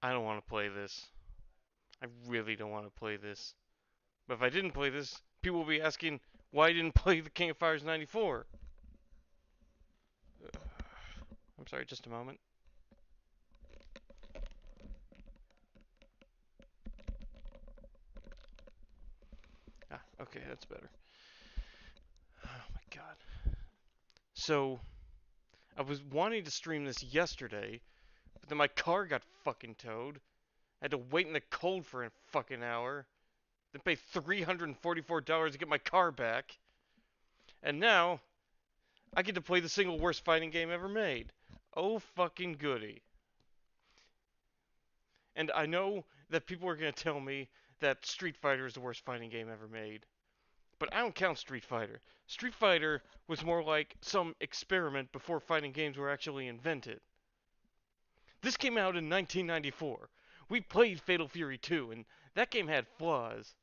I don't want to play this. I really don't want to play this. But if I didn't play this, people will be asking why I didn't play the King of Fighters 94. I'm sorry, just a moment. Ah, okay, that's better. Oh my god. So, I was wanting to stream this yesterday, but then my car got fucking towed. I had to wait in the cold for a fucking hour. Then pay $344 to get my car back. And now, I get to play the single worst fighting game ever made. Oh fucking goody. And I know that people are going to tell me that Street Fighter is the worst fighting game ever made. But I don't count Street Fighter. Street Fighter was more like some experiment before fighting games were actually invented. This came out in 1994. We played Fatal Fury 2, and that game had flaws,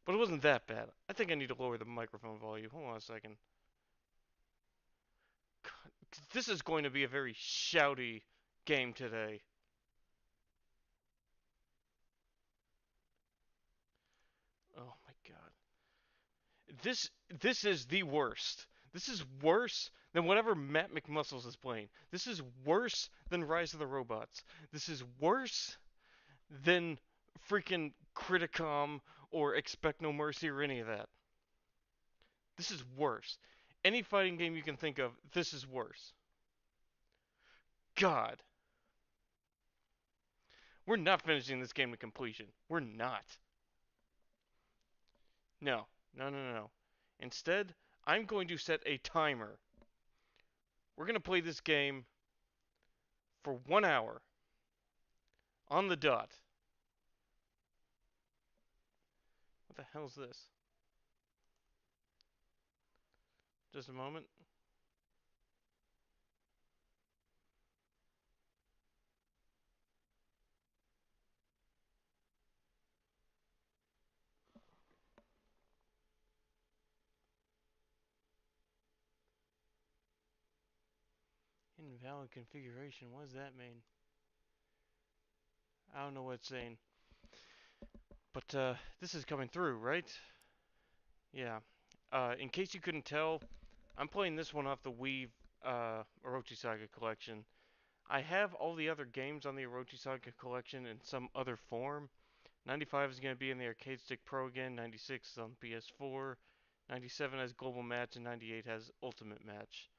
but it wasn't that bad. I think I need to lower the microphone volume. Hold on a second. This is going to be a very shouty game today. Oh my god. This is the worst. This is worse than whatever Matt McMuscles is playing. This is worse than Rise of the Robots. This is worse than freaking Criticom or Expect No Mercy or any of that. This is worse. Any fighting game you can think of, this is worse. God. We're not finishing this game to completion. We're not. No. No, no, no, no. Instead, I'm going to set a timer. We're going to play this game for 1 hour on the dot. What the hell is this? Just a moment. Invalid configuration. What does that mean? I don't know what it's saying. But this is coming through, right? Yeah. In case you couldn't tell, I'm playing this one off the Wii Orochi Saga collection. I have all the other games on the Orochi Saga collection in some other form. 95 is going to be in the Arcade Stick Pro again, 96 is on PS4, 97 has Global Match, and 98 has Ultimate Match.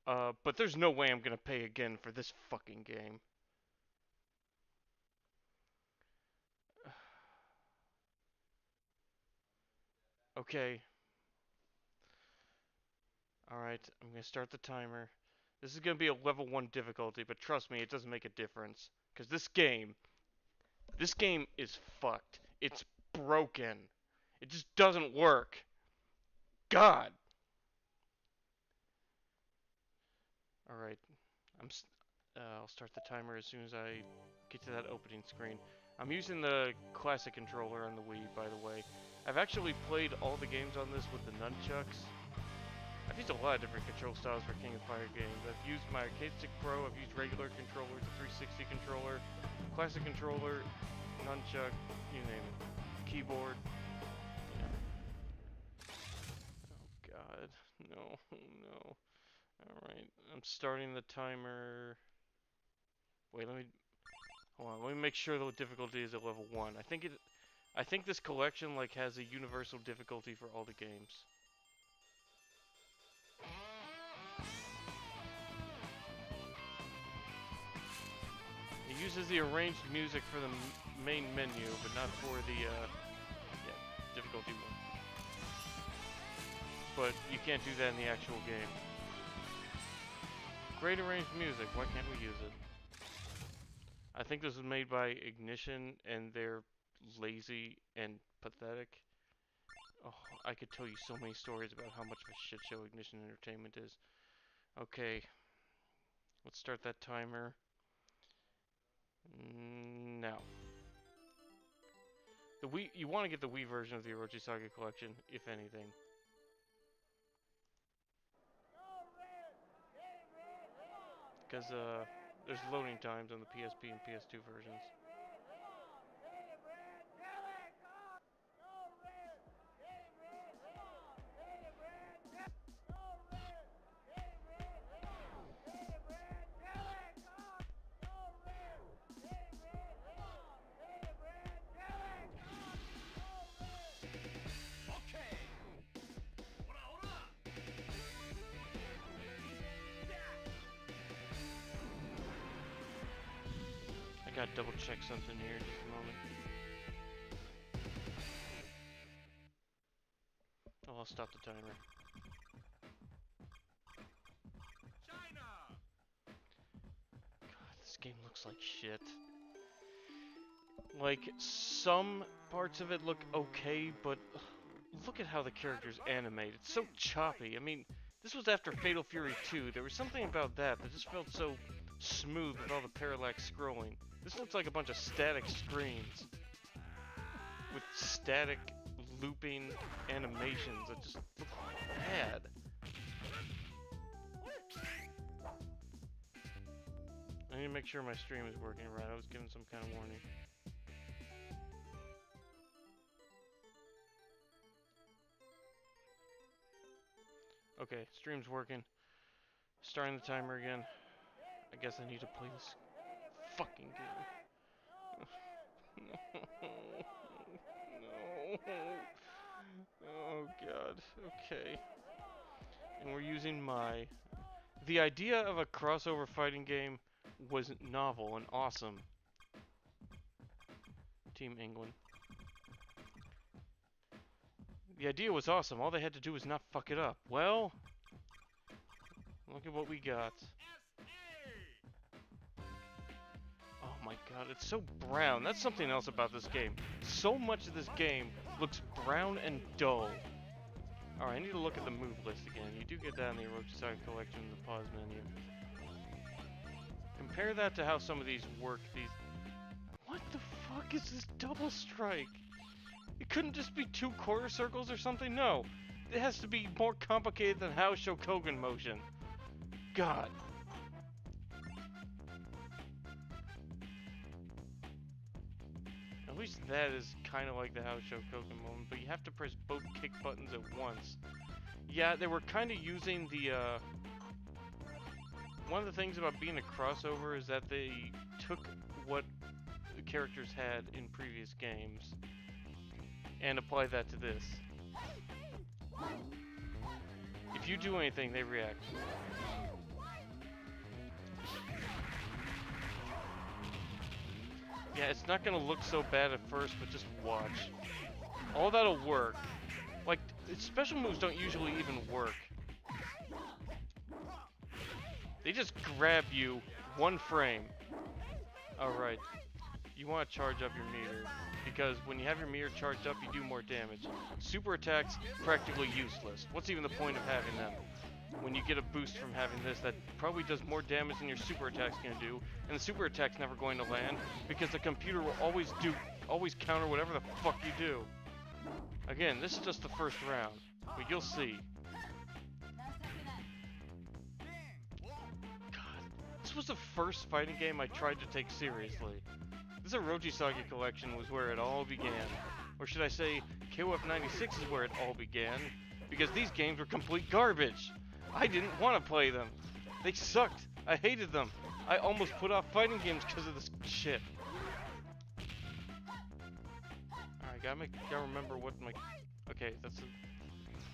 But there's no way I'm going to pay again for this fucking game. Okay, alright, I'm going to start the timer. This is going to be a level 1 difficulty, but trust me, it doesn't make a difference. Because this game is fucked. It's broken. It just doesn't work. God! Alright, I'll start the timer as soon as I get to that opening screen. I'm using the classic controller on the Wii, by the way. I've actually played all the games on this with the nunchucks. I've used a lot of different control styles for King of Fire games. I've used my Arcade Stick Pro, I've used regular controller, the 360 controller, classic controller, nunchuck, you name it. Keyboard. Yeah. Oh god. No, no. Alright, I'm starting the timer. Wait, hold on, let me make sure the difficulty is at level 1. I think this collection like has a universal difficulty for all the games. It uses the arranged music for the main menu, but not for the yeah, difficulty 1. But you can't do that in the actual game. Great arranged music, why can't we use it? I think this was made by Ignition, and they're lazy and pathetic. Oh, I could tell you so many stories about how much of a shit show Ignition Entertainment is. Okay, let's start that timer. Now, the Wii. You want to get the Wii version of the Orochi Saga collection, if anything. Because there's loading times on the PSP and PS2 versions. I gotta double check something here in just a moment. Oh, I'll stop the timer. God, this game looks like shit. Like, some parts of it look okay, but look at how the characters animate. It's so choppy. I mean, this was after Fatal Fury 2. There was something about that just felt so smooth with all the parallax scrolling. This looks like a bunch of static screens with static looping animations that just look bad. I need to make sure my stream is working right. I was given some kind of warning. Okay, stream's working. Starting the timer again. I guess I need to play this fucking game. No. Oh god. Okay. And we're using my... The idea of a crossover fighting game was novel and awesome. Team England. The idea was awesome. All they had to do was not fuck it up. Well, look at what we got. Oh my god, it's so brown. That's something else about this game. So much of this game looks brown and dull. Alright, I need to look at the move list again. You do get that in the Orochi Saga Collection in the pause menu. Compare that to how some of these work. What the fuck is this double strike? It couldn't just be 2 quarter circles or something? No. It has to be more complicated than how Shokogen motion. God. At least that is kind of like the House Shokogen moment, but you have to press both kick buttons at once. Yeah, they were kind of using the, one of the things about being a crossover is that they took what the characters had in previous games and applied that to this. If you do anything, they react. Yeah, it's not gonna look so bad at first, but just watch. All that'll work. Like, special moves don't usually even work. They just grab you 1 frame. Alright. You want to charge up your meter, because when you have your meter charged up, you do more damage. Super attacks, practically useless. What's even the point of having them? When you get a boost from having this, that probably does more damage than your super attack's gonna do, and the super attack's never going to land, because the computer will always counter whatever the fuck you do. Again, this is just the first round, but you'll see. God, this was the first fighting game I tried to take seriously. This Orochi Saga Collection was where it all began. Or should I say, KOF 96 is where it all began, because these games were complete garbage. I didn't want to play them. They sucked. I hated them. I almost put off fighting games because of this shit. Alright, gotta remember what my... Okay, that's a...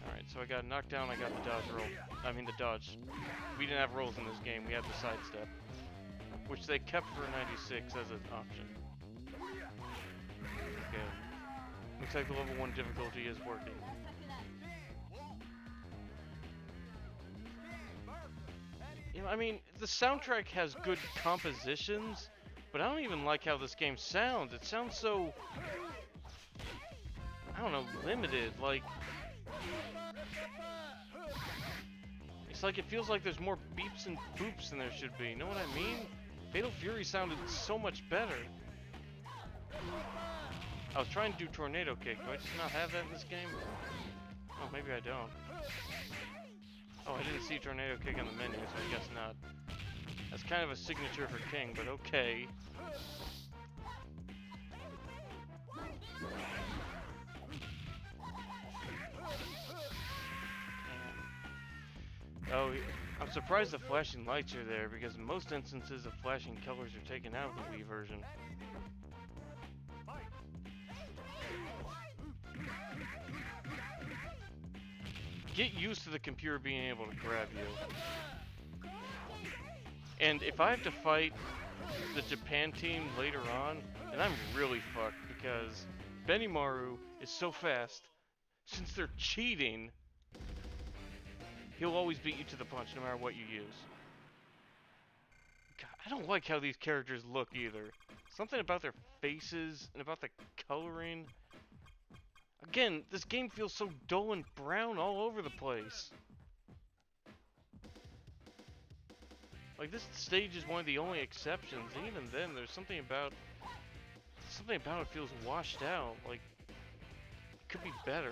Alright, so I got a knockdown, I got the dodge roll. I mean the dodge. We didn't have rolls in this game, we had the sidestep. Which they kept for 96 as an option. Okay. Looks like the level 1 difficulty is working. You know, I mean, the soundtrack has good compositions, but I don't even like how this game sounds. It sounds so... I don't know, limited, like... It's like it feels like there's more beeps and boops than there should be, you know what I mean? Fatal Fury sounded so much better. I was trying to do Tornado Kick. Do I just not have that in this game? Oh, maybe I don't. Oh, I didn't see Tornado Kick on the menu, so I guess not. That's kind of a signature for King, but okay. Oh, I'm surprised the flashing lights are there, because in most instances the flashing colors are taken out in the Wii version. Get used to the computer being able to grab you. And if I have to fight the Japan team later on, then I'm really fucked, because Benimaru is so fast. Since they're cheating, he'll always beat you to the punch no matter what you use. God, I don't like how these characters look either. Something about their faces and about the coloring. Again, this game feels so dull and brown all over the place. Like, this stage is one of the only exceptions, and even then, there's something about it feels washed out. Like, it could be better.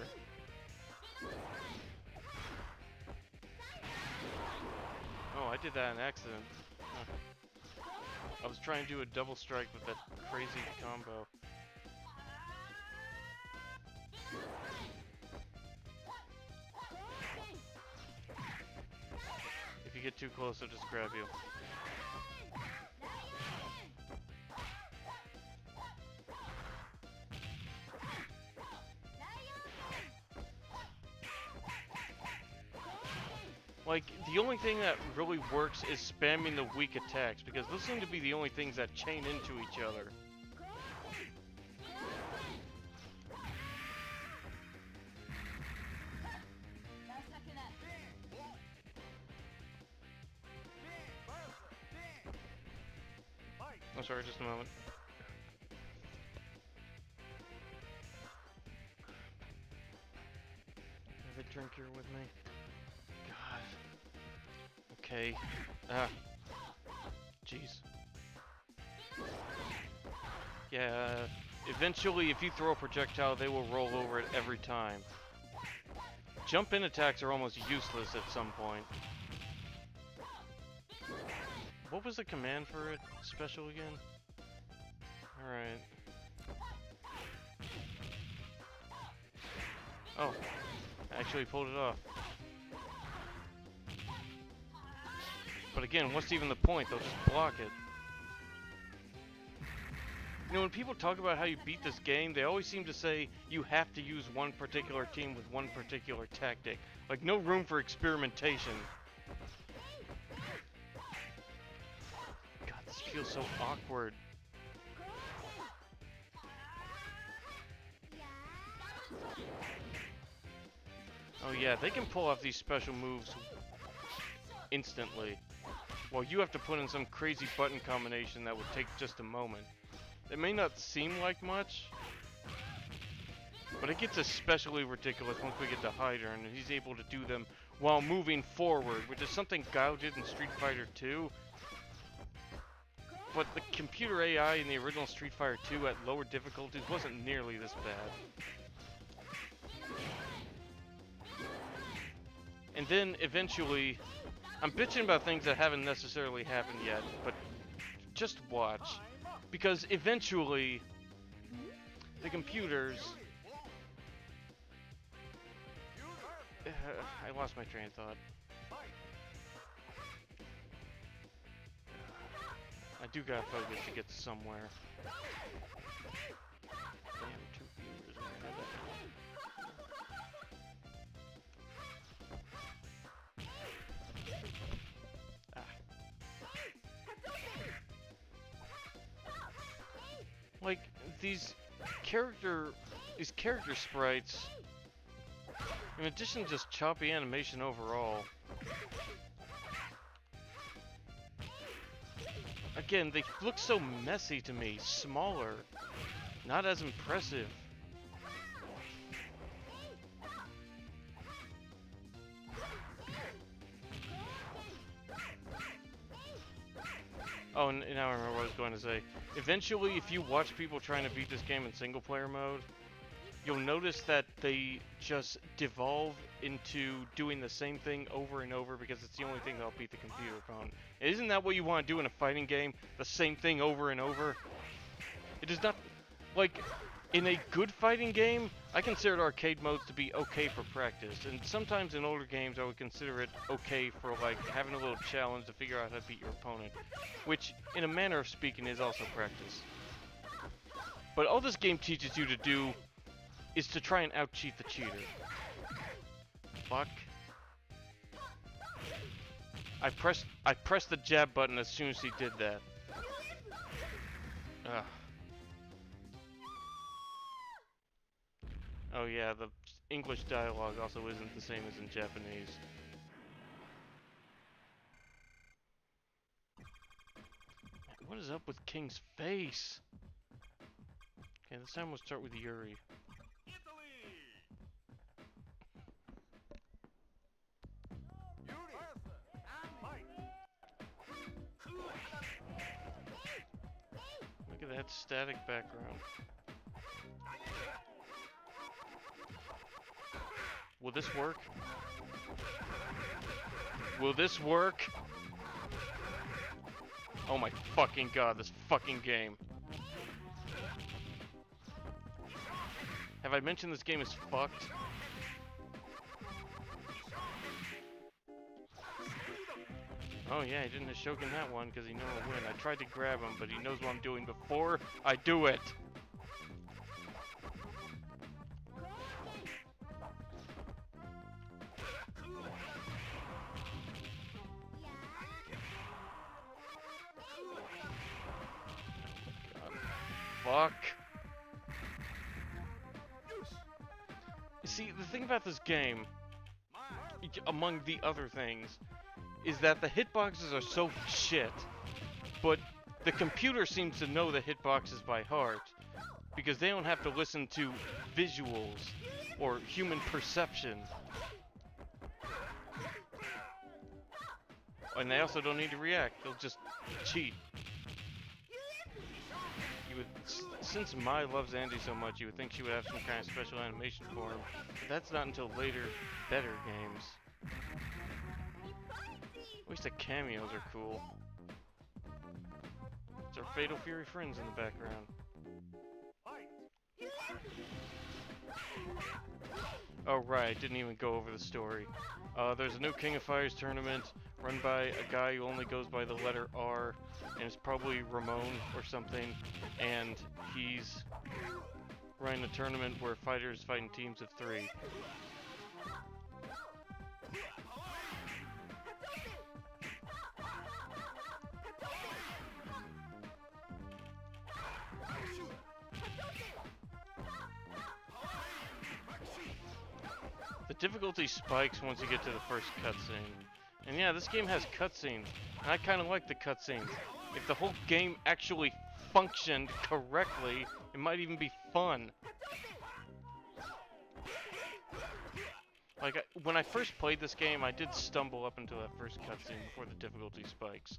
Oh, I did that on accident. Huh. I was trying to do a double strike with that crazy combo. If you get too close, I'll just grab you. Like, the only thing that really works is spamming the weak attacks, because those seem to be the only things that chain into each other. Oh, sorry, just a moment. Have a drink here with me. God. Okay. Jeez. Yeah, eventually if you throw a projectile, they will roll over it every time. Jump-in attacks are almost useless at some point. What was the command for it special again? Alright. Oh, I actually pulled it off. But again, what's even the point? They'll just block it. You know, when people talk about how you beat this game, they always seem to say you have to use one particular team with one particular tactic. Like, no room for experimentation. God, this feels so awkward. Oh yeah, they can pull off these special moves instantly. Well, you have to put in some crazy button combination that would take just a moment. It may not seem like much, but it gets especially ridiculous once we get to Hyder, and he's able to do them while moving forward, which is something Guile did in Street Fighter 2. But the computer AI in the original Street Fighter 2 at lower difficulties wasn't nearly this bad. And then, eventually, I'm bitching about things that haven't necessarily happened yet, but just watch. Because eventually, the computers... I lost my train of thought. I do gotta focus to get somewhere. Damn, 2 viewers. Like, these character sprites, in addition to just choppy animation overall, again, they look so messy to me, smaller, not as impressive. Oh, and now I remember what I was going to say. Eventually, if you watch people trying to beat this game in single-player mode, you'll notice that they just devolve into doing the same thing over and over because it's the only thing that'll beat the computer opponent. Isn't that what you want to do in a fighting game? The same thing over and over? It is not... Like, in a good fighting game, I consider arcade modes to be okay for practice. And sometimes in older games, I would consider it okay for, like, having a little challenge to figure out how to beat your opponent. Which, in a manner of speaking, is also practice. But all this game teaches you to do is to try and out-cheat the cheater. Fuck. I pressed the jab button as soon as he did that. Ugh. Oh yeah, the English dialogue also isn't the same as in Japanese. What is up with King's face? Okay, this time we'll start with Yuri. Look at that static background. Will this work? Will this work? Oh my fucking god, this fucking game. Have I mentioned this game is fucked? Oh yeah, he didn't Shogun that one because he knew I'll win. I tried to grab him, but he knows what I'm doing before I do it. God. Fuck. See, the thing about this game, among the other things, is that the hitboxes are so shit, but the computer seems to know the hitboxes by heart, because they don't have to listen to visuals or human perception. And they also don't need to react, they'll just cheat. You would, since Mai loves Andy so much, you would think she would have some kind of special animation for him, but that's not until later, better games. At least the cameos are cool. It's our Fatal Fury friends in the background. Oh right, didn't even go over the story. There's a new King of Fighters tournament run by a guy who only goes by the letter R, and it's probably Ramon or something, and he's running a tournament where fighters fight in teams of 3. The difficulty spikes once you get to the first cutscene. And yeah, this game has cutscenes, and I kind of like the cutscenes. If the whole game actually functioned correctly, it might even be fun. Like, when I first played this game, I did stumble up until that first cutscene before the difficulty spikes.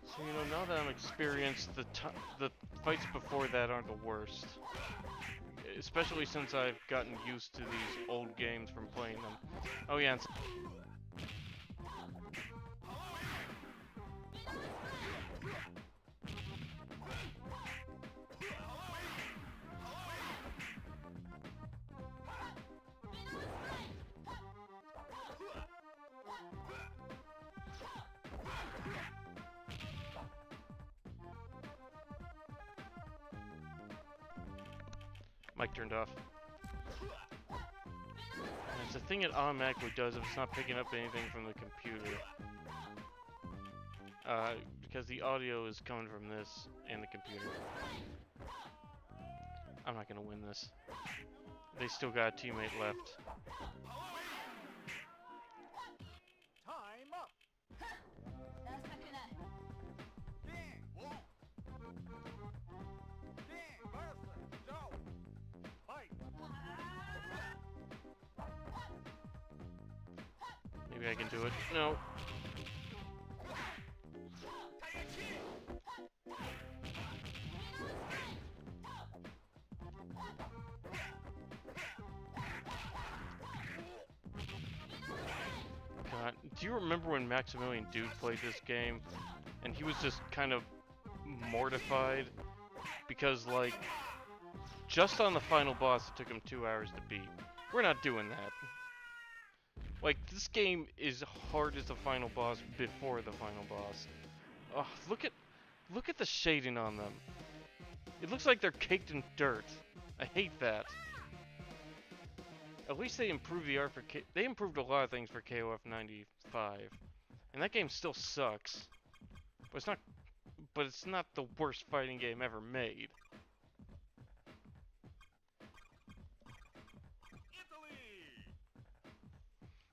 So, you know, now that I'm experienced, the fights before that aren't the worst. Especially since I've gotten used to these old games from playing them. Oh yeah, and mic turned off. And it's a thing it automatically does if it's not picking up anything from the computer. Because the audio is coming from this and the computer. I'm not gonna win this. They still got a teammate left. Maybe I can do it. No. do you remember when Maximilian Dude played this game? And he was just kind of mortified because, like, just on the final boss it took him 2 hours to beat. We're not doing that. Like, this game is hard as the final boss before the final boss. Oh, look at the shading on them. It looks like they're caked in dirt. I hate that. At least they improved the art for they improved a lot of things for KOF 95. And that game still sucks. But it's not the worst fighting game ever made.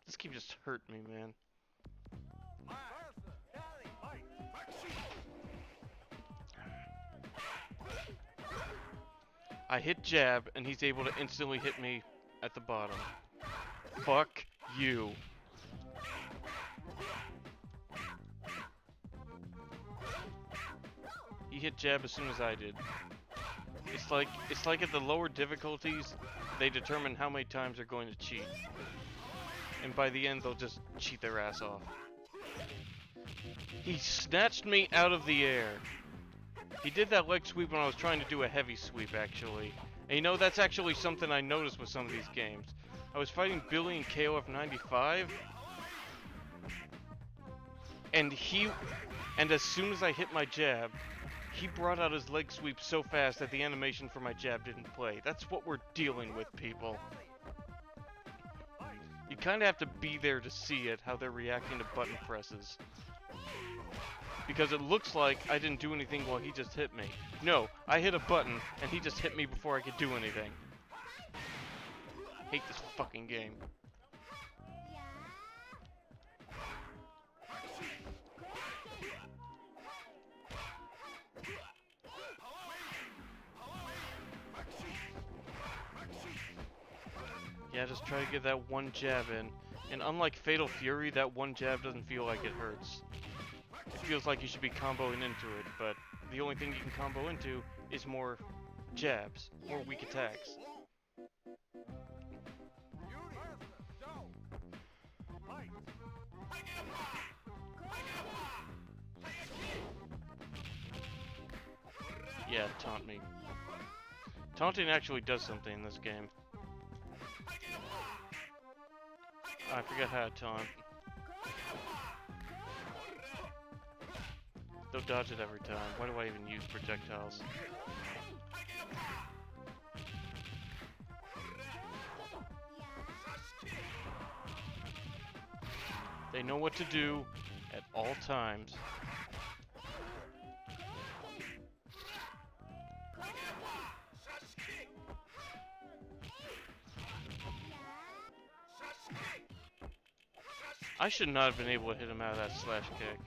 This game just hurt me, man. I hit jab, and he's able to instantly hit me at the bottom. Fuck you. He hit jab as soon as I did. It's like at the lower difficulties, they determine how many times they're going to cheat. And by the end, they'll just cheat their ass off. He snatched me out of the air. He did that leg sweep when I was trying to do a heavy sweep, actually. And you know, that's actually something I noticed with some of these games. I was fighting Billy in KOF 95, and as soon as I hit my jab, he brought out his leg sweep so fast that the animation for my jab didn't play. That's what we're dealing with, people. You kind of have to be there to see it, how they're reacting to button presses. Because it looks like I didn't do anything while he just hit me. No, I hit a button, and he just hit me before I could do anything. Hate this fucking game. Yeah, just try to get that one jab in. And unlike Fatal Fury, that one jab doesn't feel like it hurts. It feels like you should be comboing into it, but the only thing you can combo into is more jabs, more weak attacks. Yeah, taunt me. Taunting actually does something in this game. I forget how to taunt. They'll dodge it every time. Why do I even use projectiles? They know what to do at all times. I should not have been able to hit him out of that slash kick.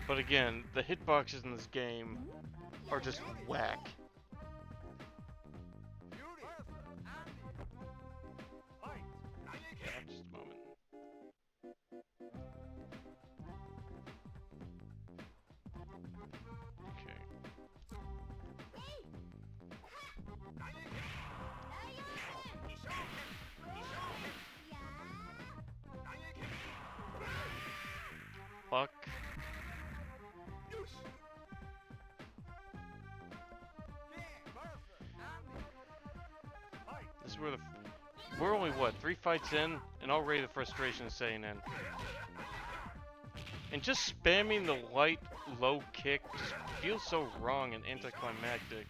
But again, the hitboxes in this game are just whack. Yeah, just a moment. Okay. Fuck. This is where we're only, what, 3 fights in, and already the frustration is setting in. And just spamming the light, low kick just feels so wrong and anticlimactic.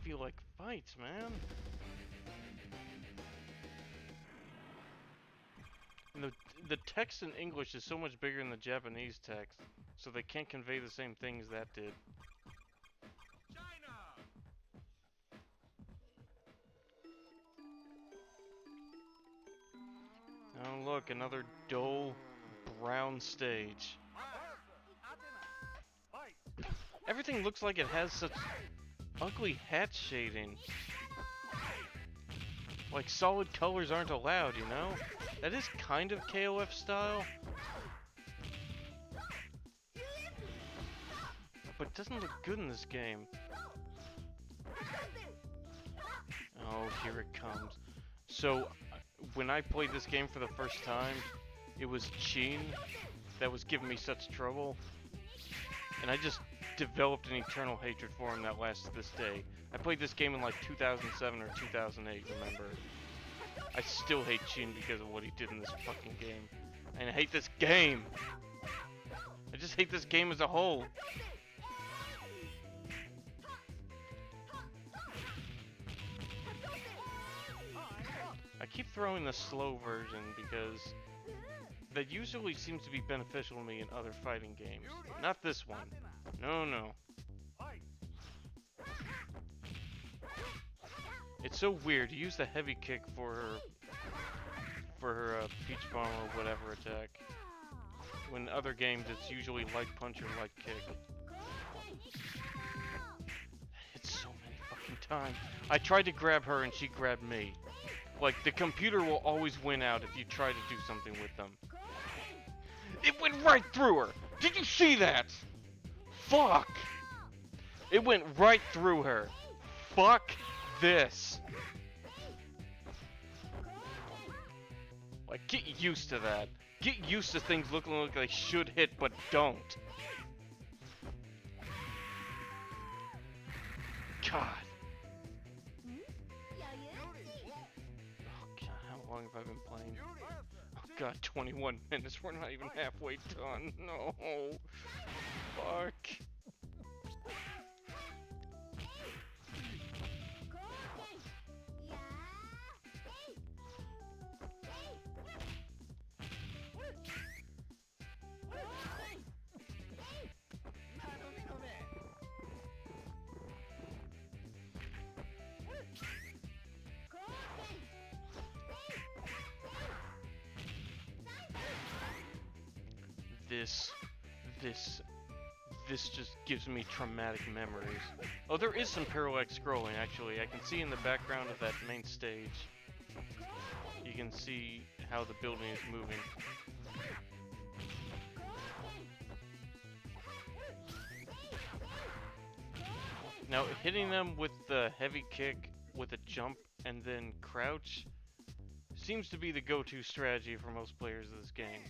Feel like fights, man. And the text in English is so much bigger than the Japanese text, so they can't convey the same things that did. Oh look, another dull brown stage. Everything looks like it has such ugly hat shading. Like, solid colors aren't allowed, you know? That is kind of KOF style. But it doesn't look good in this game. Oh, here it comes. So, when I played this game for the first time, it was Chin that was giving me such trouble. And I just developed an eternal hatred for him that lasts to this day. I played this game in like 2007 or 2008, remember? I still hate Chin because of what he did in this fucking game. And I hate this game! I just hate this game as a whole. I keep throwing the slow version because that usually seems to be beneficial to me in other fighting games. Not this one. No, no. It's so weird. You use the heavy kick for her peach bomb or whatever attack. When in other games, it's usually light punch or light kick. It's so many fucking times. I tried to grab her and she grabbed me. Like, the computer will always win out if you try to do something with them. It went right through her! Did you see that? Fuck! It went right through her. Fuck this. Like, get used to that. Get used to things looking like they should hit, but don't. God. How long have I been playing? Oh god, 21 minutes. We're not even halfway done. No. Fuck. This just gives me traumatic memories. Oh, there is some parallax scrolling, actually. I can see in the background of that main stage. You can see how the building is moving. Now, hitting them with the heavy kick, with a jump, and then crouch, seems to be the go-to strategy for most players of this game.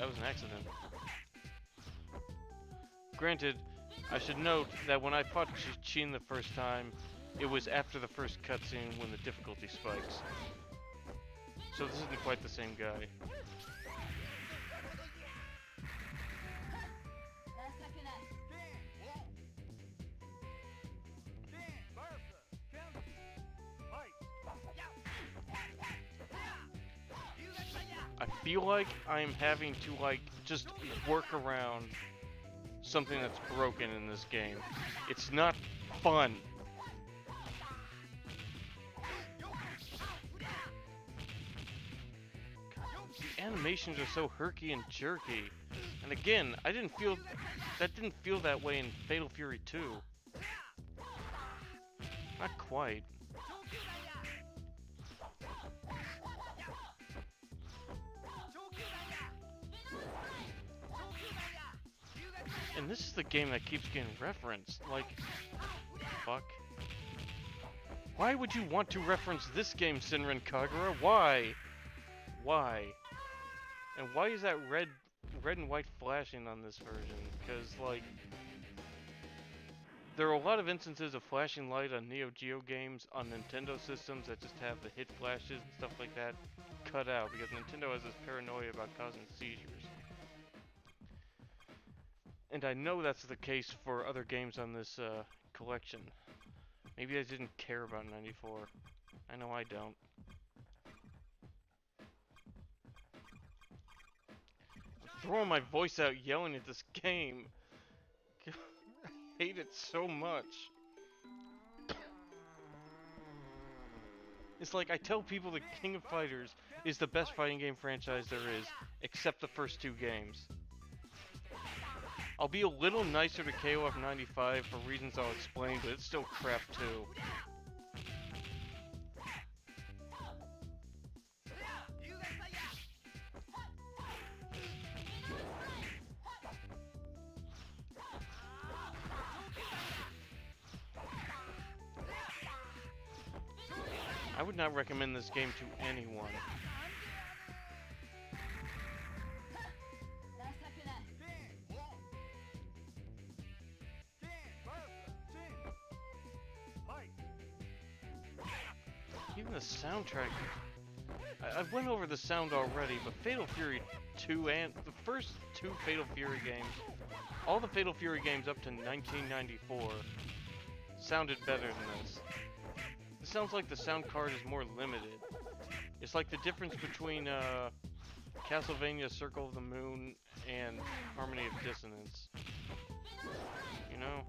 That was an accident. Granted, I should note that when I fought Chin the first time, it was after the first cutscene when the difficulty spikes. So this isn't quite the same guy. I feel like I'm having to, like, just work around something that's broken in this game. It's not fun. The animations are so herky and jerky. And again, that didn't feel that way in Fatal Fury 2. Not quite. And this is the game that keeps getting referenced. Like, fuck. Why would you want to reference this game, Senran Kagura? Why? Why? And why is that red and white flashing on this version? Because, like, there are a lot of instances of flashing light on Neo Geo games on Nintendo systems that just have the hit flashes and stuff like that cut out because Nintendo has this paranoia about causing seizures. And I know that's the case for other games on this collection. Maybe I didn't care about 94. I know I don't. I'm throwing my voice out yelling at this game. I hate it so much. It's like I tell people that King of Fighters is the best fighting game franchise there is, except the first two games. I'll be a little nicer to KOF 95 for reasons I'll explain, but it's still crap too. I would not recommend this game to anyone. Even the soundtrack, I went over the sound already, but Fatal Fury 2 and the first two Fatal Fury games, all the Fatal Fury games up to 1994, sounded better than this. It sounds like the sound card is more limited. It's like the difference between Castlevania Circle of the Moon and Harmony of Dissonance. You know?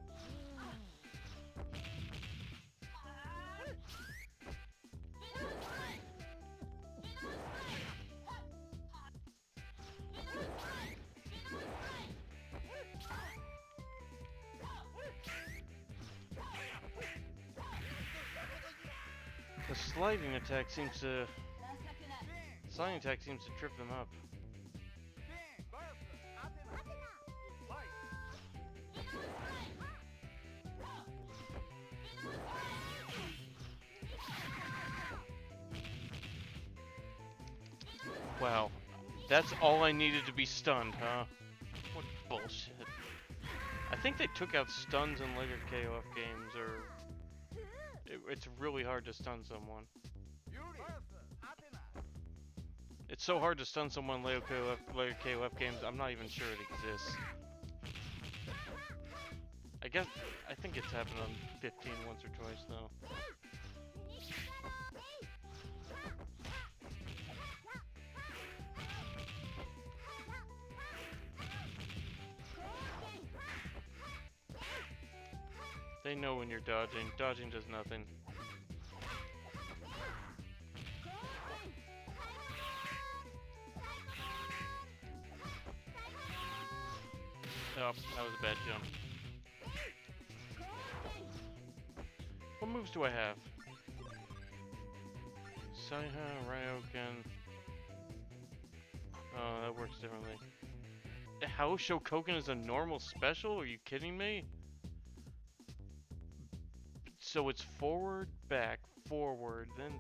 The sliding attack seems to trip them up. Wow, that's all I needed to be stunned, huh? What bullshit. I think they took out stuns in later KOF games, or it's really hard to stun someone. It's so hard to stun someone in later KOF games, I'm not even sure it exists. I think it's happened on 15 once or twice, though. They know when you're dodging. Dodging does nothing. Oh, that was a bad jump. What moves do I have? Saiha, Ryokan. Oh, that works differently. How Shokoken is a normal special? Are you kidding me? So it's forward, back, forward, then...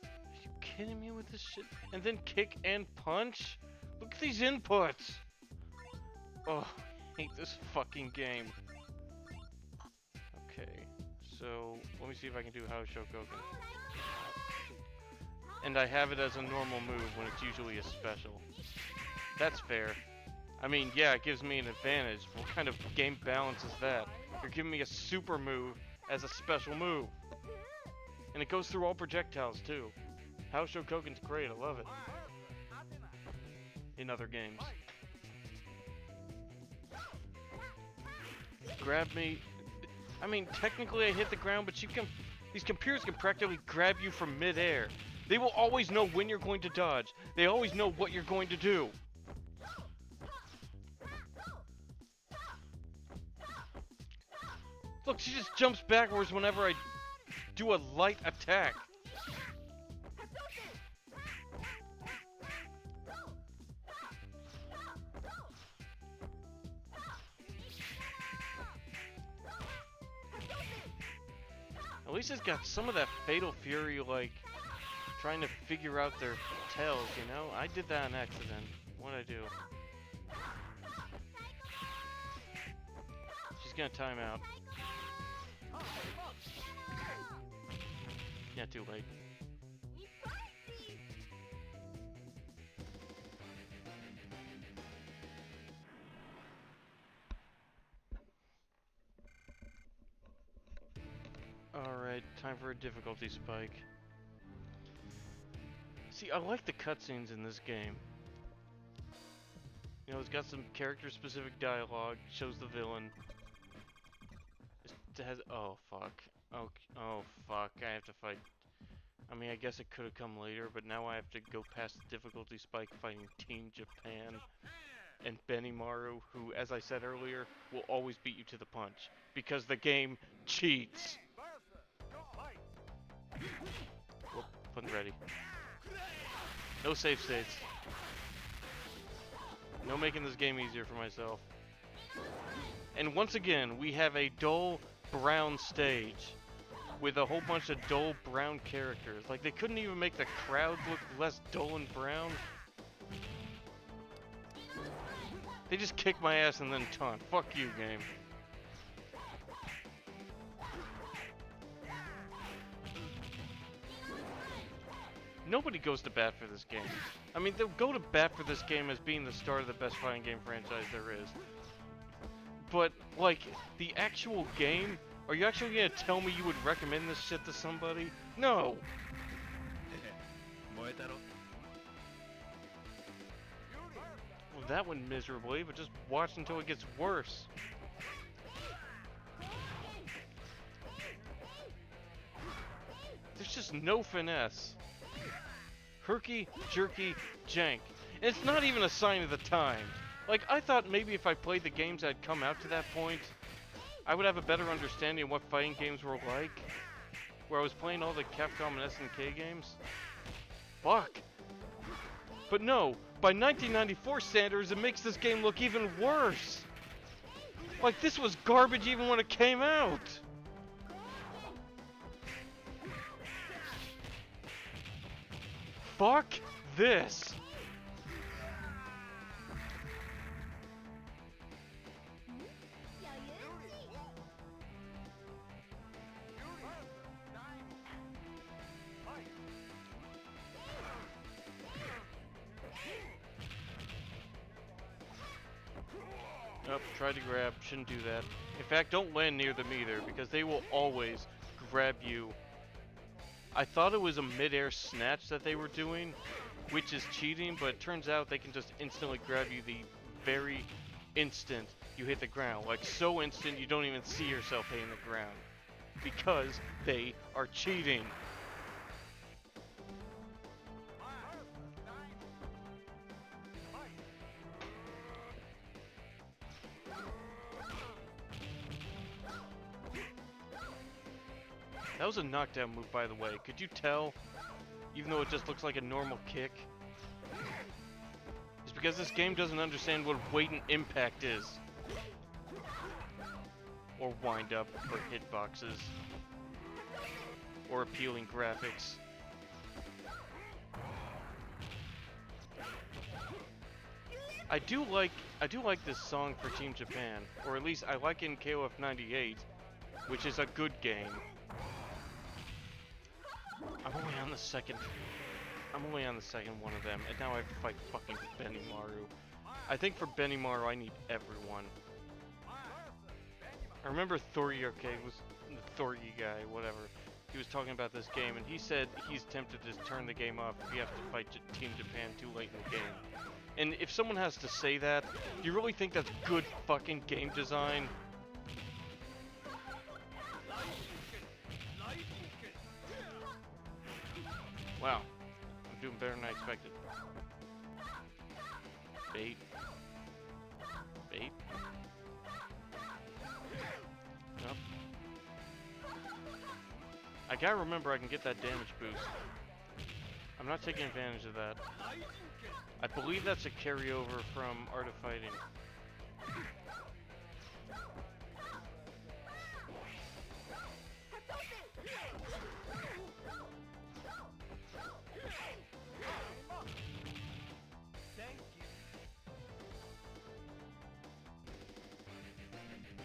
Are you kidding me with this shit? And then kick and punch? Look at these inputs! Oh, I hate this fucking game. Okay, so let me see if I can do How Shokoken. And I have it as a normal move when it's usually a special. That's fair. I mean, yeah, it gives me an advantage. What kind of game balance is that? You're giving me a super move as a special move. And it goes through all projectiles, too. How Shokoken's great, I love it. In other games. Grab me. I mean, technically I hit the ground, but these computers can practically grab you from mid-air. They will always know when you're going to dodge. They always know what you're going to do. Look, she just jumps backwards whenever I do a light attack. At least it's got some of that Fatal Fury, like, trying to figure out their tells, you know? I did that on accident. What'd I do? She's gonna time out. Yeah, too late. Alright, time for a difficulty spike. See, I like the cutscenes in this game. You know, it's got some character-specific dialogue, shows the villain. It has... Oh, fuck. Oh, fuck. I have to fight I mean, I guess it could have come later, but now I have to go past the difficulty spike fighting Team Japan and Benimaru, who, as I said earlier, will always beat you to the punch. Because the game cheats. Whoop, putting ready. No save states. No making this game easier for myself. And once again, we have a dull brown stage with a whole bunch of dull brown characters. Like, they couldn't even make the crowd look less dull and brown. They just kick my ass and then taunt. Fuck you, game. Nobody goes to bat for this game. I mean, they'll go to bat for this game as being the start of the best fighting game franchise there is. But, like, the actual game, are you actually gonna tell me you would recommend this shit to somebody? No! Well, that went miserably, but just watch until it gets worse. There's just no finesse. Herky, jerky, jank. And it's not even a sign of the times. Like, I thought maybe if I played the games that had come out to that point, I would have a better understanding of what fighting games were like. Where I was playing all the Capcom and SNK games. Fuck. But no, by 1994 standards, it makes this game look even worse. Like, this was garbage even when it came out. Fuck this. Oh, tried to grab, shouldn't do that. In fact, don't land near them either, because they will always grab you. I thought it was a mid-air snatch that they were doing, which is cheating, but it turns out they can just instantly grab you the very instant you hit the ground. Like, so instant you don't even see yourself hitting the ground. Because they are cheating. That was a knockdown move, by the way. Could you tell? Even though it just looks like a normal kick. It's because this game doesn't understand what weight and impact is. Or wind up, or hitboxes. Or appealing graphics. I do like this song for Team Japan. Or at least I like it in KOF 98, which is a good game. I'm only on the second one of them, and now I have to fight fucking Benimaru. I think for Benimaru, I need everyone. I remember Thorgy Arcade was the Thorgy guy, whatever. He was talking about this game, and he said he's tempted to turn the game off if you have to fight Team Japan too late in the game. And if someone has to say that, do you really think that's good fucking game design? Wow, I'm doing better than I expected. Bait. Bait. Nope. I gotta remember I can get that damage boost. I'm not taking advantage of that. I believe that's a carryover from Art of Fighting.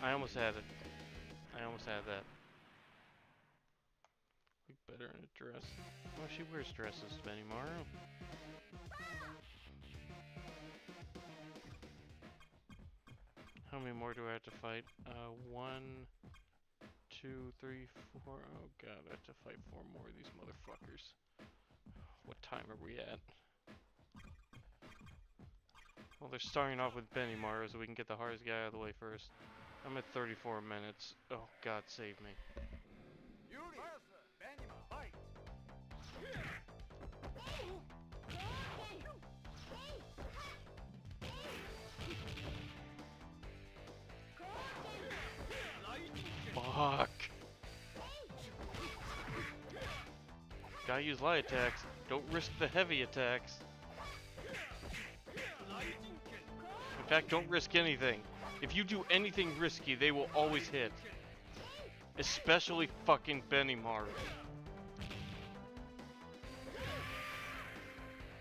I almost had it. I almost had that. Look better in a dress. Well, she wears dresses, Benimaru. How many more do I have to fight? 1, 2, 3, 4. Oh god, I have to fight 4 more of these motherfuckers. What time are we at? Well, they're starting off with Benimaru, so we can get the hardest guy out of the way first. I'm at 34 minutes. Oh god, save me. Gotta use light attacks. Don't risk the heavy attacks. In fact, don't risk anything. If you do anything risky, they will always hit. Especially fucking Benimaru.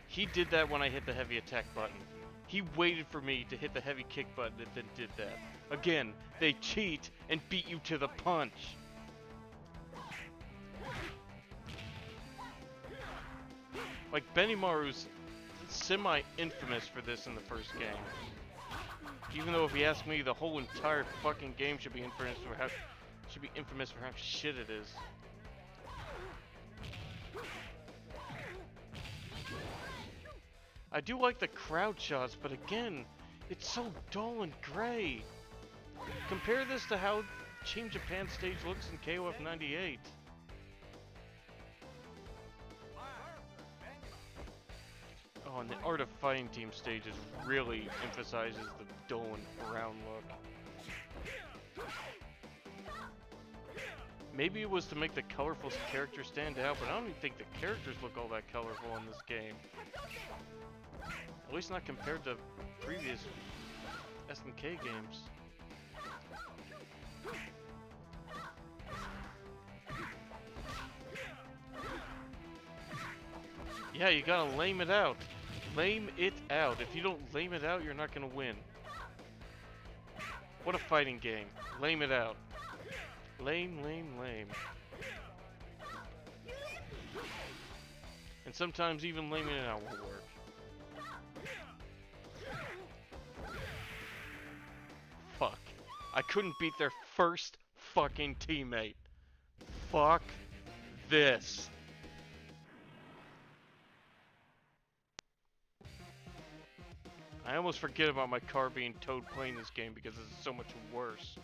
He did that when I hit the heavy attack button. He waited for me to hit the heavy kick button and then did that. Again, they cheat and beat you to the punch. Like, Benimaru's semi-infamous for this in the first game. Even though if you ask me, the whole entire fucking game should be infamous for how shit it is. I do like the crowd shots, but again, it's so dull and gray. Compare this to how Team Japan stage looks in KOF 98. Oh, and the Art of Fighting Team stages really emphasizes the dull and brown look. Maybe it was to make the colorful characters stand out, but I don't even think the characters look all that colorful in this game. At least not compared to previous SNK games. Yeah, you gotta lame it out. Lame it out. If you don't lame it out, you're not gonna win. What a fighting game. Lame it out. Lame, lame, lame. And sometimes even laming it out won't work. Fuck. I couldn't beat their first fucking teammate. Fuck this. I almost forget about my car being towed playing this game because this is so much worse.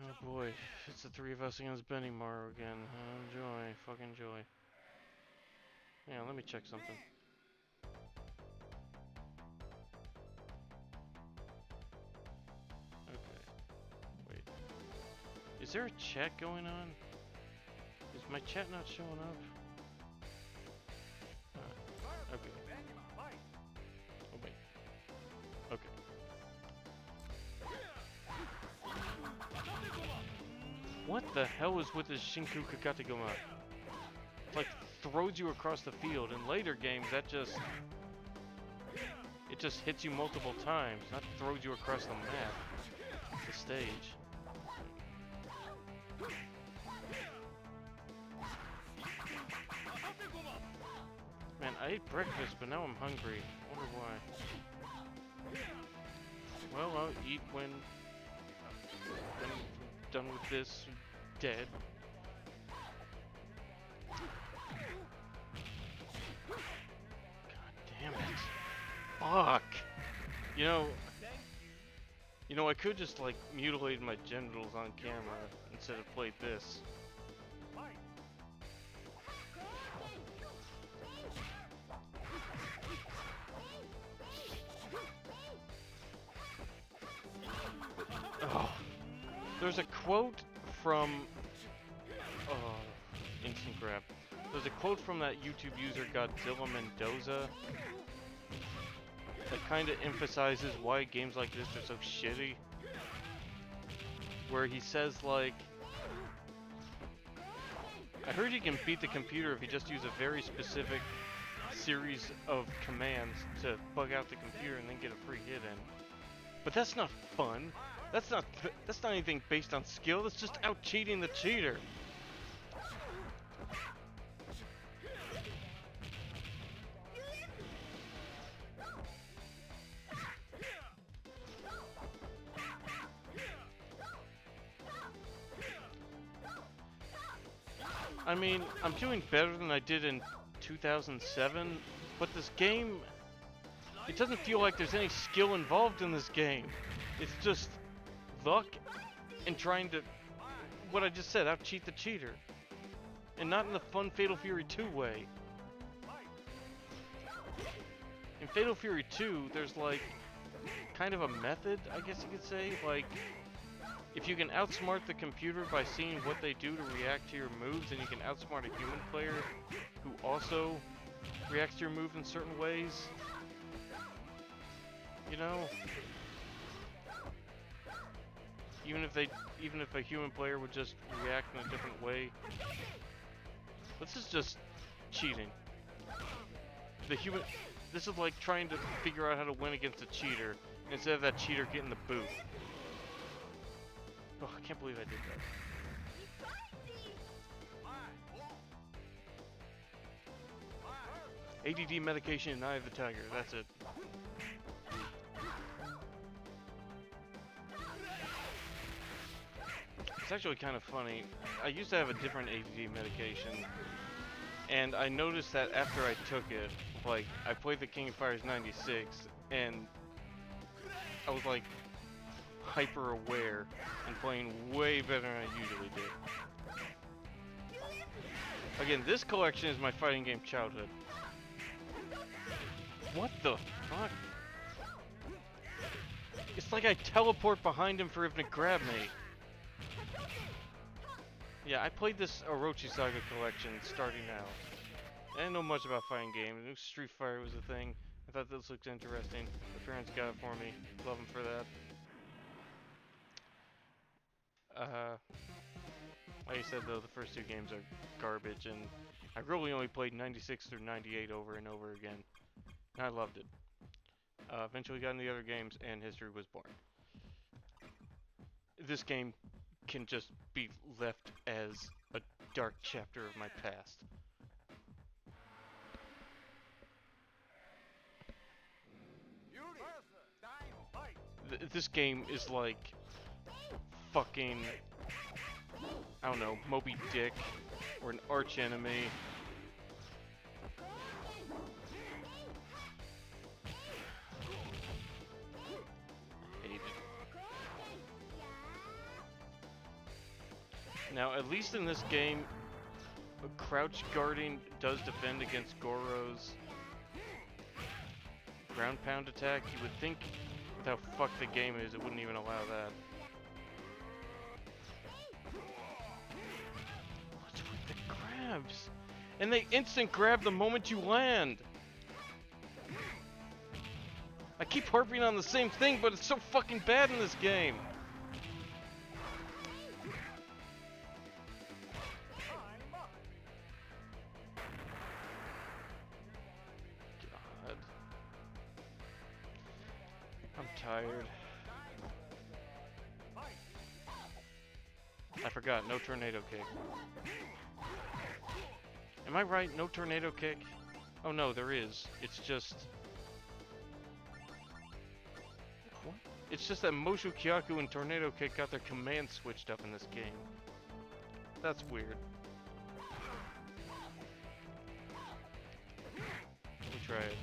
Oh boy, it's the three of us against Benimaru again. Enjoy, fucking joy. Yeah, let me check something. Okay. Wait. Is there a chat going on? Is my chat not showing up? Okay. Oh wait. Okay. What the hell is with this Shinku Kakategoma? Like, throws you across the field. In later games, that just... it just hits you multiple times, not throws you across the map. The stage. Man, I ate breakfast, but now I'm hungry. I wonder why. Well, I'll eat when I'm done with this, dead. God damn it. Fuck! You know, I could just, like, mutilate my genitals on camera instead of played this. Oh. There's a quote from... instant grab. There's a quote from that YouTube user Godzilla Mendoza that kind of emphasizes why games like this are so shitty. Where he says, like... I heard you can beat the computer if you just use a very specific series of commands to bug out the computer and then get a free hit in. But that's not fun. That's not anything based on skill. That's just out cheating the cheater. I mean, I'm doing better than I did in 2007, but this game, it doesn't feel like there's any skill involved in this game. It's just luck and trying to, what I just said, out-cheat the cheater. And not in the fun Fatal Fury 2 way. In Fatal Fury 2, there's like kind of a method, I guess you could say. Like, if you can outsmart the computer by seeing what they do to react to your moves, then you can outsmart a human player who also reacts to your move in certain ways. You know? Even if a human player would just react in a different way. This is just cheating. This is like trying to figure out how to win against a cheater, instead of that cheater getting the boot. Oh, I can't believe I did that. ADD medication and Eye of the Tiger, that's it. It's actually kind of funny. I used to have a different ADD medication, and I noticed that after I took it, like, I played the King of Fighters 96, and I was like hyper aware and playing way better than I usually did. Again, this collection is my fighting game childhood. What the fuck? It's like I teleport behind him for him to grab me. Yeah, I played this Orochi Saga collection starting out. I didn't know much about fighting games. I knew Street Fighter was a thing. I thought this looked interesting. My parents got it for me. Love them for that. Like I said though, the first two games are garbage, and I really only played 96 through 98 over and over again. And I loved it. Eventually got into the other games, and history was born. This game can just be left as a dark chapter of my past. This game is like fucking, I don't know, Moby Dick or an arch enemy. I hate it. Now, at least in this game, crouch guarding does defend against Goro's ground pound attack. You would think, with how fucked the game is, it wouldn't even allow that. What's with the grabs? And they instant grab the moment you land! I keep harping on the same thing, but it's so fucking bad in this game! Tired. I forgot, no tornado kick. Am I right? No tornado kick? Oh no, there is. It's just... What? It's just that Moshu Kyaku and Tornado Kick got their commands switched up in this game. That's weird. Let me try it.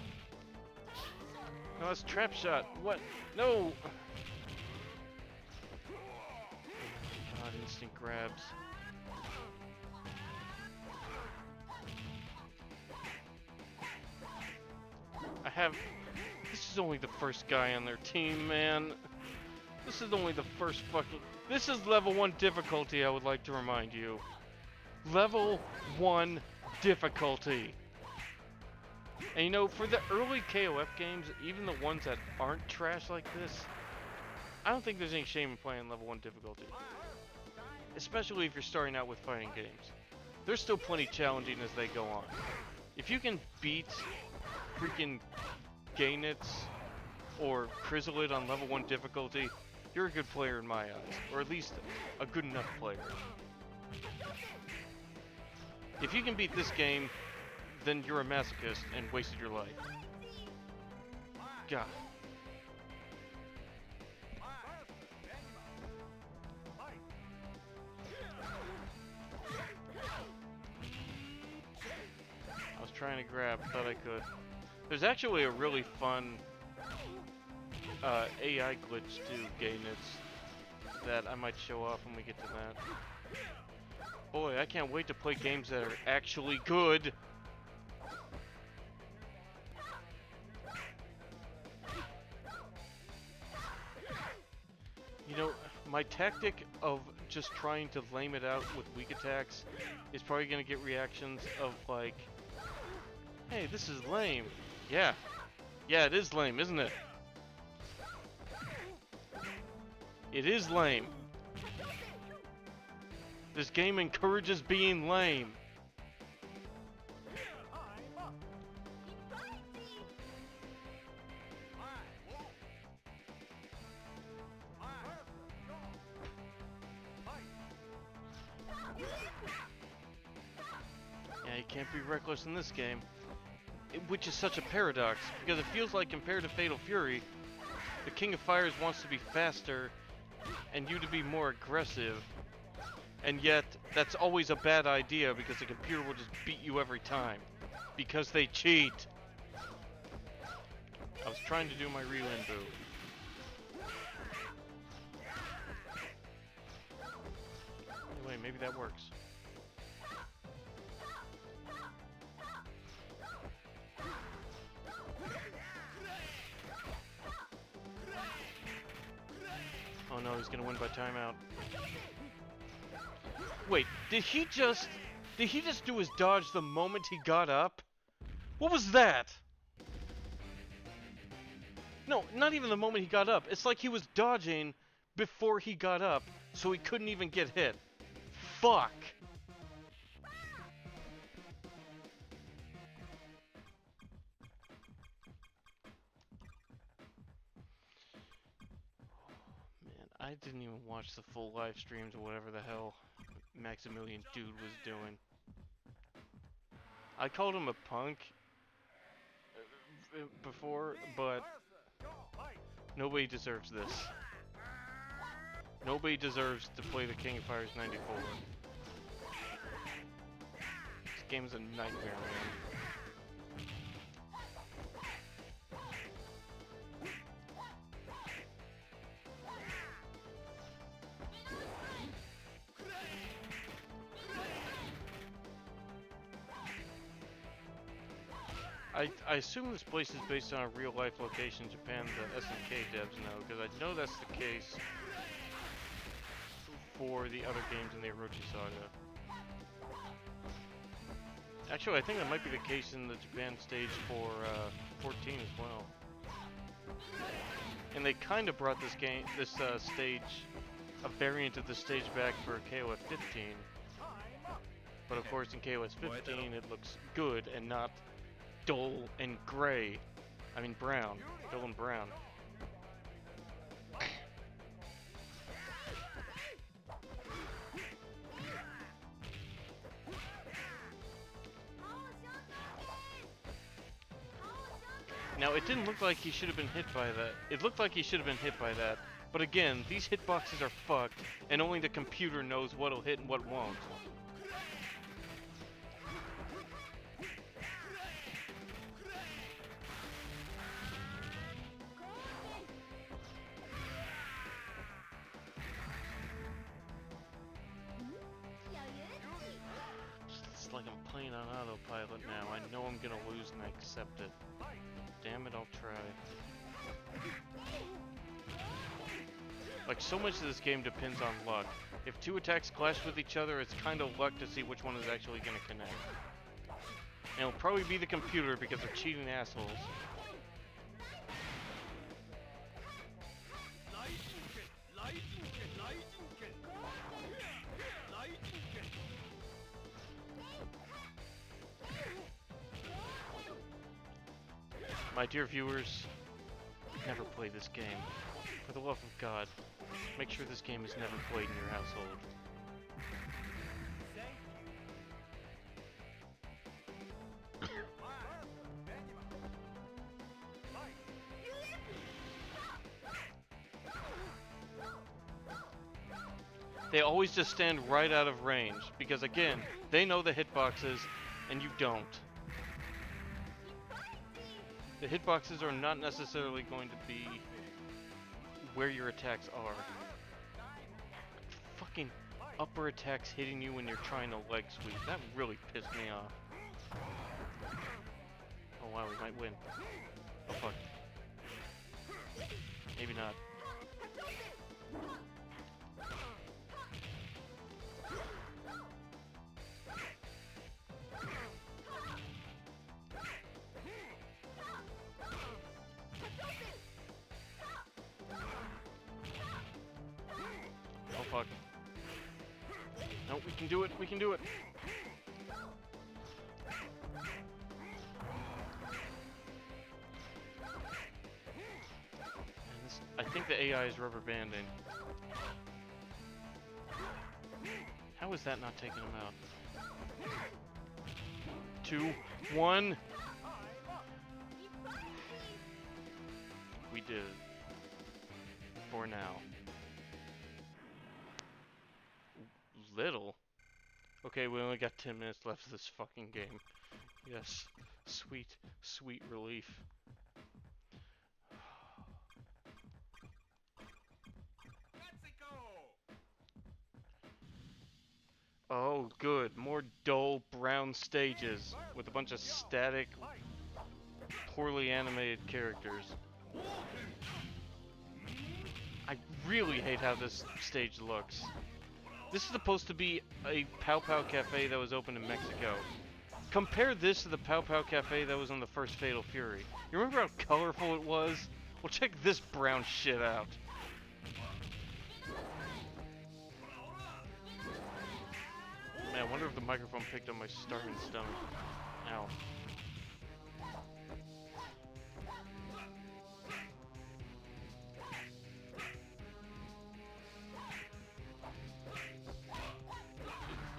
No, it's trap shot. What? No! God, instant grabs. This is only the first guy on their team, man. This is only the first fucking... This is level 1 difficulty, I would like to remind you. Level 1 difficulty. And you know, for the early KOF games, even the ones that aren't trash like this, I don't think there's any shame in playing level 1 difficulty. Especially if you're starting out with fighting games. They're still plenty challenging as they go on. If you can beat freaking Gaynitz or Chrysalid on level 1 difficulty, you're a good player in my eyes. Or at least a good enough player. If you can beat this game, then you're a masochist and wasted your life. God. I was trying to grab, thought I could. There's actually a really fun AI glitch to Gaynitz that I might show off when we get to that. Boy, I can't wait to play games that are actually good. my tactic of just trying to lame it out with weak attacks is probably gonna get reactions of like, hey, this is lame. Yeah. Yeah, it is lame, isn't it? It is lame. This game encourages being lame. Yeah, you can't be reckless in this game. Which is such a paradox, because it feels like compared to Fatal Fury, the King of Fires wants to be faster and you to be more aggressive. And yet, that's always a bad idea because the computer will just beat you every time. Because they cheat! I was trying to do my Relin boo. Anyway, maybe that works. Oh no, he's gonna win by timeout. Wait, did he just do his dodge the moment he got up? What was that? No, not even the moment he got up. It's like he was dodging before he got up, so he couldn't even get hit. Fuck! Man, I didn't even watch the full live streams or whatever the hell Maximilian Dude was doing. I called him a punk before, but nobody deserves this. Nobody deserves to play the King of Fighters 94. This game is a nightmare, man. I assume this place is based on a real-life location in Japan, the SNK devs know, because I know that's the case for the other games in the Orochi Saga. Actually, I think that might be the case in the Japan stage for 14 as well. And they kind of brought this stage, a variant of the stage back for KOF 15. But of course, in KOF 15, it looks good and not dull and gray. I mean brown. Dull and brown. Now, it didn't look like he should have been hit by that. It looked like he should have been hit by that. But again, these hitboxes are fucked, and only the computer knows what'll hit and what won't. It's like I'm playing on autopilot now. I know I'm gonna lose and I accept it. Damn it, I'll try. Like, so much of this game depends on luck. If two attacks clash with each other, it's kind of luck to see which one is actually gonna connect. And it'll probably be the computer because they're cheating assholes. My dear viewers, never play this game. For the love of God, make sure this game is never played in your household. They always just stand right out of range, because again, they know the hitboxes, and you don't. The hitboxes are not necessarily going to be where your attacks are. Fucking upper attacks hitting you when you're trying to leg sweep. That really pissed me off. Oh wow, we might win. Oh fuck. Maybe not. fuck. No, we can do it. We can do it. I think the AI is rubber banding. How is that not taking him out? 2, 1. We did it. For now. Little? Okay, we only got 10 minutes left of this fucking game. Yes. Sweet, sweet relief. Oh, good. More dull brown stages with a bunch of static, poorly animated characters. I really hate how this stage looks. This is supposed to be a Pow Pow Cafe that was open in Mexico. Compare this to the Pow Pow Cafe that was on the first Fatal Fury. You remember how colorful it was? Well, check this brown shit out. Man, I wonder if the microphone picked up my starving stomach. Ow.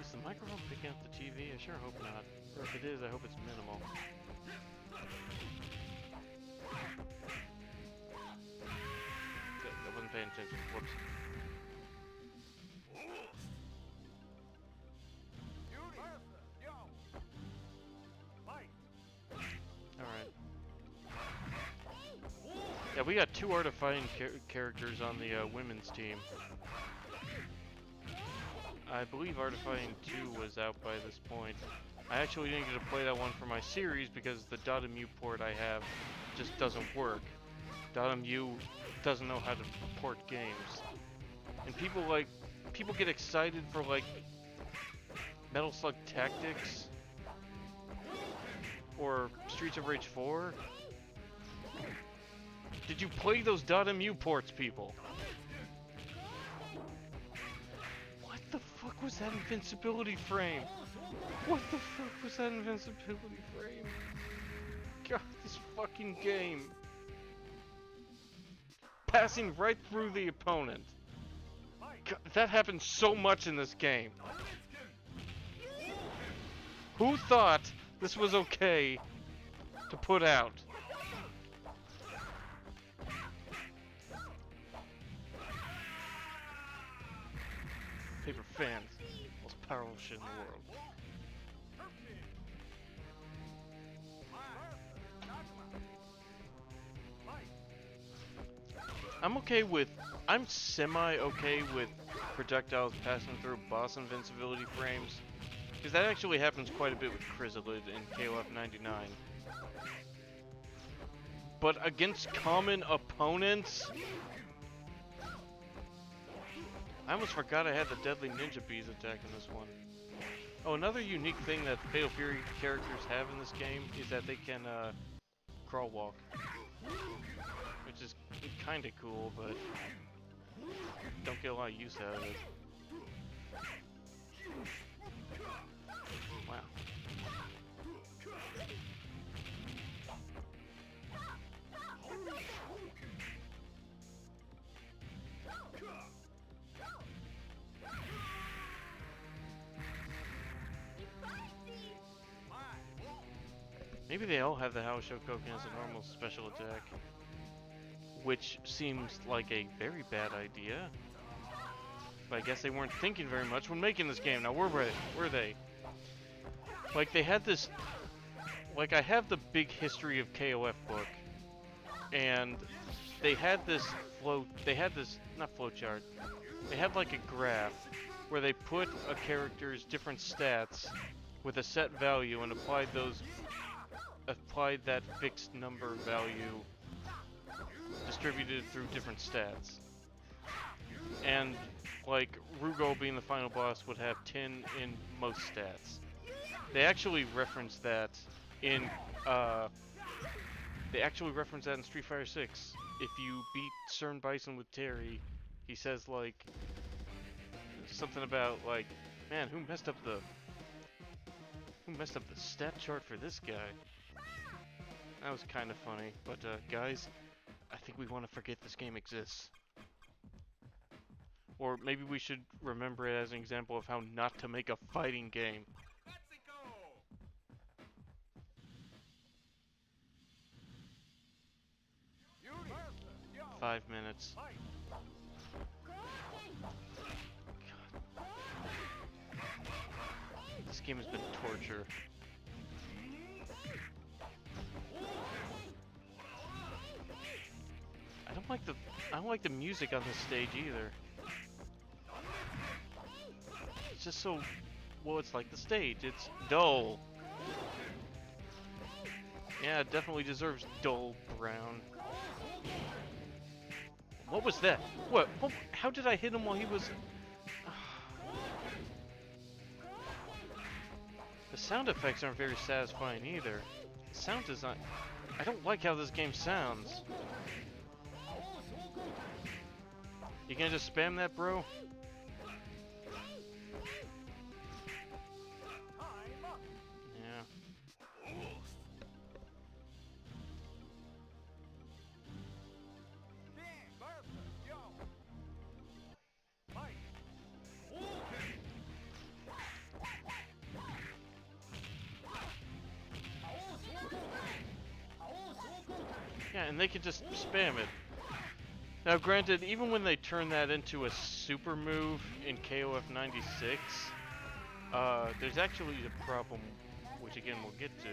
Is the microphone picking up the TV? I sure hope not. Or if it is, I hope it's minimal. I wasn't paying attention. Whoops. Alright. Yeah, we got 2 Art of Fighting characters on the women's team. I believe Art of Fighting 2 was out by this point. I actually didn't get to play that one for my series because the .mu port I have just doesn't work. .mu doesn't know how to port games. And people get excited for like Metal Slug Tactics or Streets of Rage 4. Did you play those .mu ports, people? What the fuck was that invincibility frame? What the fuck was that invincibility frame? God, this fucking game. Passing right through the opponent. God, that happens so much in this game. Who thought this was okay to put out? Paper fans, most powerful shit in the world. I'm semi-okay with projectiles passing through boss invincibility frames. Because that actually happens quite a bit with Chrysalid in KOF 99. But against common opponents... I almost forgot I had the Deadly Ninja Bees attack in this one. Oh, another unique thing that Fatal Fury characters have in this game is that they can, crawl walk. Which is kinda cool, but don't get a lot of use out of it. Wow. Maybe they all have the Hao Shokoken as a normal special attack. Which seems like a very bad idea. But I guess they weren't thinking very much when making this game. Now, where were they? Like, they had this... Like, I have the big history of KOF book. And they had this flow... They had this... Not flowchart. They had, like, a graph where they put a character's different stats with a set value and applied that fixed number value distributed through different stats. And, like, Rugal being the final boss would have 10 in most stats. They actually referenced that in, Street Fighter 6. If you beat CERN Bison with Terry, he says, like, something about like, man, who messed up the stat chart for this guy? That was kind of funny. But guys, I think we want to forget this game exists. Or maybe we should remember it as an example of how not to make a fighting game. 5 minutes. God. This game has been torture. I don't like the music on this stage either. It's just so, well, it's like the stage. It's dull. Yeah, it definitely deserves dull brown. What was that? What? How did I hit him while he was... The sound effects aren't very satisfying either. The sound design... I don't like how this game sounds. You gonna just spam that, bro? Yeah. Yeah, and they can just spam it. Now, granted, even when they turn that into a super move in KOF 96, there's actually a problem, which again we'll get to,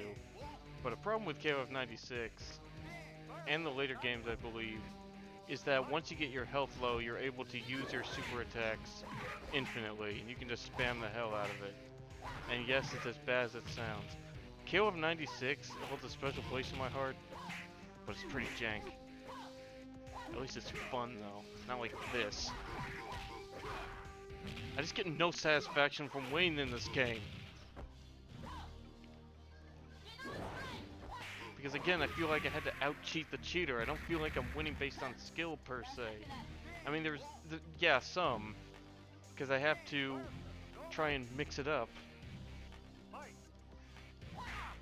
but a problem with KOF 96, and the later games I believe, is that once you get your health low, you're able to use your super attacks infinitely, and you can just spam the hell out of it. And yes, it's as bad as it sounds. KOF 96 holds a special place in my heart, but it's pretty jank. At least it's fun though, not like this. I just get no satisfaction from winning in this game. Because again, I feel like I had to out-cheat the cheater. I don't feel like I'm winning based on skill per se. I mean, yeah, some. Because I have to try and mix it up.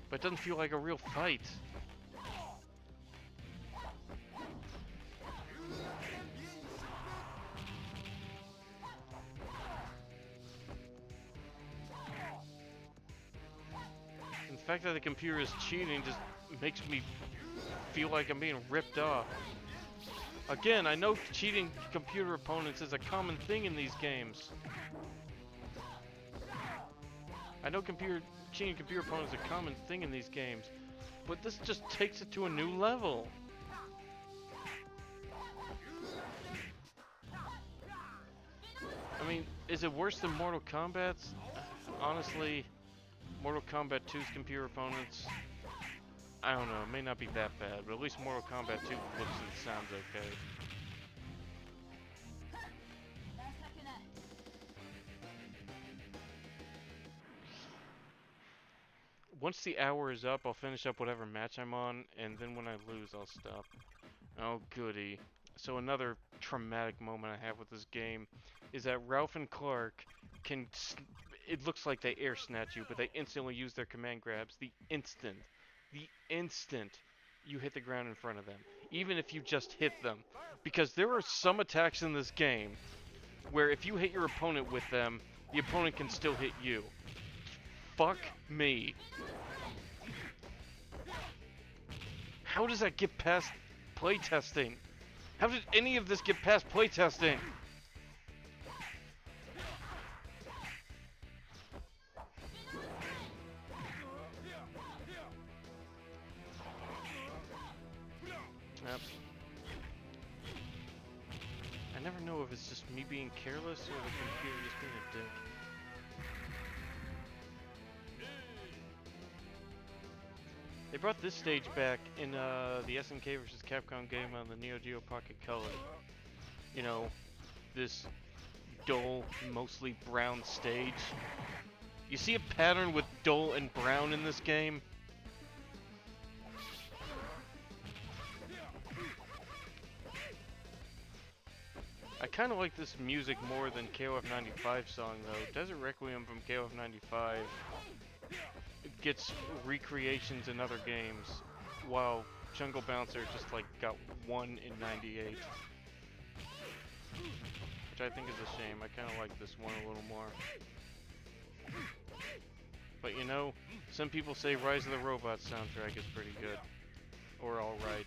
But it doesn't feel like a real fight. The fact that the computer is cheating just makes me feel like I'm being ripped off. Again, I know cheating computer opponents is a common thing in these games. I know cheating computer opponents is a common thing in these games, but this just takes it to a new level. I mean, is it worse than Mortal Kombat's? Honestly, Mortal Kombat 2's computer opponents, I don't know, it may not be that bad, but at least Mortal Kombat 2 looks and sounds okay. Once the hour is up, I'll finish up whatever match I'm on, and then when I lose, I'll stop. Oh, goody. So another traumatic moment I have with this game is that Ralph and Clark can... It looks like they air snatch you, but they instantly use their command grabs the instant you hit the ground in front of them. Even if you just hit them. Because there are some attacks in this game where if you hit your opponent with them, the opponent can still hit you. Fuck me. How does that get past playtesting? How did any of this get past playtesting? Yep. I never know if it's just me being careless or the computer just being a dick. They brought this stage back in the SNK vs. Capcom game on the Neo Geo Pocket Color. You know, this dull, mostly brown stage. You see a pattern with dull and brown in this game? I kind of like this music more than KOF 95 song though. Desert Requiem from KOF 95 gets recreations in other games, while Jungle Bouncer just like got one in 98. Which I think is a shame. I kind of like this one a little more. But you know, some people say Rise of the Robots soundtrack is pretty good. Or alright.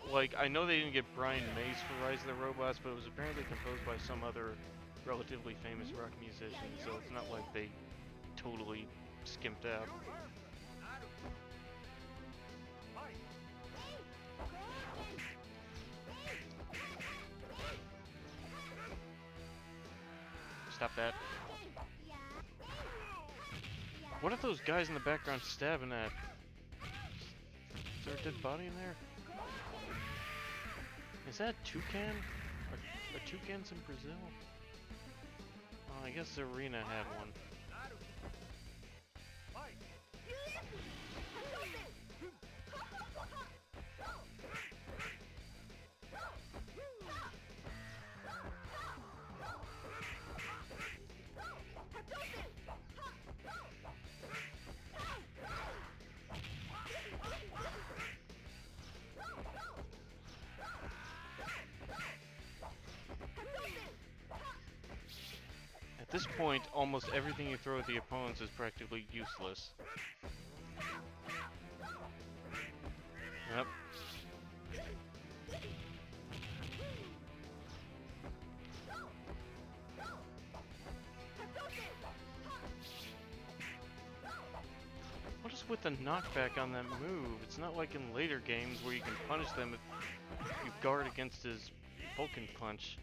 Like, I know they didn't get Brian Mays for Rise of the Robots, but it was apparently composed by some other relatively famous rock musician, so it's not like they totally skimped out. Stop that. What are those guys in the background stabbing at? Is there a dead body in there? Is that toucan? Are toucans in Brazil? Oh, I guess Arena had one. At this point, almost everything you throw at the opponents is practically useless. Yep. What is with the knockback on that move? It's not like in later games where you can punish them if you guard against his Vulcan punch.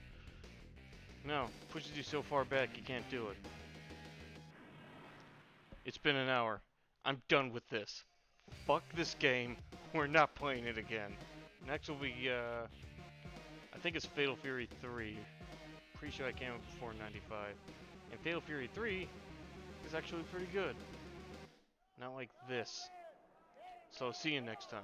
No, pushes you so far back you can't do it. It's been an hour. I'm done with this. Fuck this game. We're not playing it again. Next will be, I think it's Fatal Fury 3. Pretty sure I came up before 95. And Fatal Fury 3 is actually pretty good. Not like this. So see you next time.